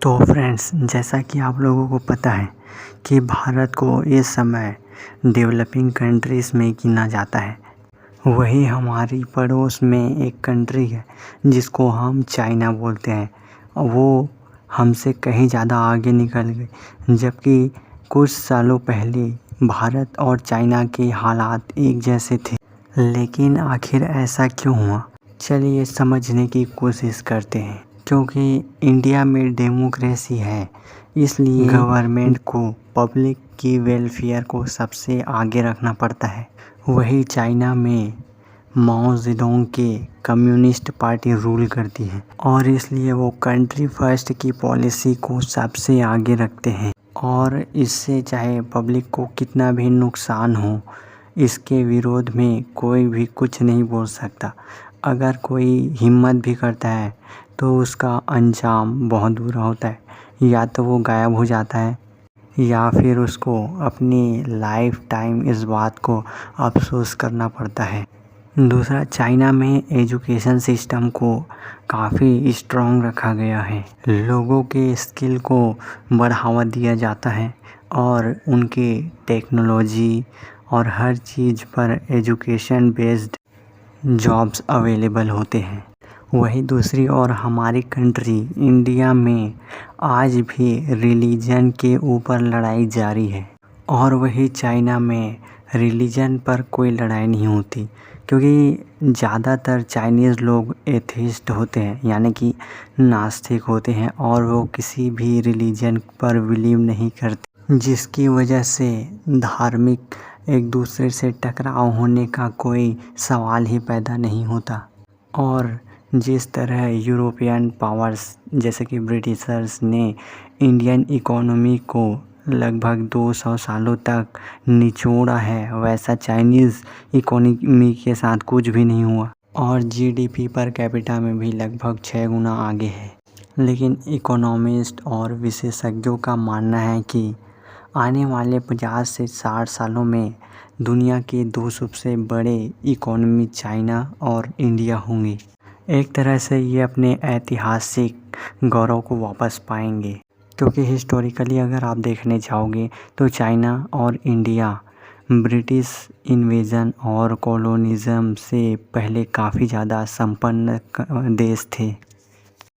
तो फ्रेंड्स, जैसा कि आप लोगों को पता है कि भारत को इस समय डेवलपिंग कंट्रीज़ में गिना जाता है। वही हमारी पड़ोस में एक कंट्री है जिसको हम चाइना बोलते हैं। वो हमसे कहीं ज़्यादा आगे निकल गई, जबकि कुछ सालों पहले भारत और चाइना के हालात एक जैसे थे। लेकिन आखिर ऐसा क्यों हुआ, चलिए समझने की कोशिश करते हैं। क्योंकि इंडिया में डेमोक्रेसी है, इसलिए गवर्नमेंट को पब्लिक की वेलफेयर को सबसे आगे रखना पड़ता है। वही चाइना में माओ जेडोंग के कम्युनिस्ट पार्टी रूल करती है और इसलिए वो कंट्री फर्स्ट की पॉलिसी को सबसे आगे रखते हैं और इससे चाहे पब्लिक को कितना भी नुकसान हो, इसके विरोध में कोई भी कुछ नहीं बोल सकता। अगर कोई हिम्मत भी करता है तो उसका अंजाम बहुत बुरा होता है, या तो वो गायब हो जाता है या फिर उसको अपनी लाइफ टाइम इस बात को अफसोस करना पड़ता है। दूसरा, चाइना में एजुकेशन सिस्टम को काफ़ी स्ट्रॉन्ग रखा गया है। लोगों के स्किल को बढ़ावा दिया जाता है और उनके टेक्नोलॉजी और हर चीज़ पर एजुकेशन बेस्ड जॉब्स अवेलेबल होते हैं। वही दूसरी ओर हमारी कंट्री इंडिया में आज भी रिलीजन के ऊपर लड़ाई जारी है और वही चाइना में रिलीजन पर कोई लड़ाई नहीं होती, क्योंकि ज़्यादातर चाइनीज़ लोग एथिस्ट होते हैं, यानी कि नास्तिक होते हैं और वो किसी भी रिलीजन पर बिलीव नहीं करते, जिसकी वजह से धार्मिक एक दूसरे से टकराव होने का कोई सवाल ही पैदा नहीं होता। और जिस तरह यूरोपियन पावर्स जैसे कि ब्रिटिशर्स ने इंडियन इकोनॉमी को लगभग 200 सालों तक निचोड़ा है, वैसा चाइनीज़ इकोनॉमी के साथ कुछ भी नहीं हुआ और जीडीपी पर कैपिटा में भी लगभग 6 गुना आगे है। लेकिन इकोनॉमिस्ट और विशेषज्ञों का मानना है कि आने वाले 50 से 60 सालों में दुनिया के 2 सबसे बड़े इकोनॉमी चाइना और इंडिया होंगे। एक तरह से ये अपने ऐतिहासिक गौरव को वापस पाएंगे, क्योंकि हिस्टोरिकली अगर आप देखने जाओगे तो चाइना और इंडिया ब्रिटिश इन्वेजन और कॉलोनिज़म से पहले काफ़ी ज़्यादा संपन्न देश थे।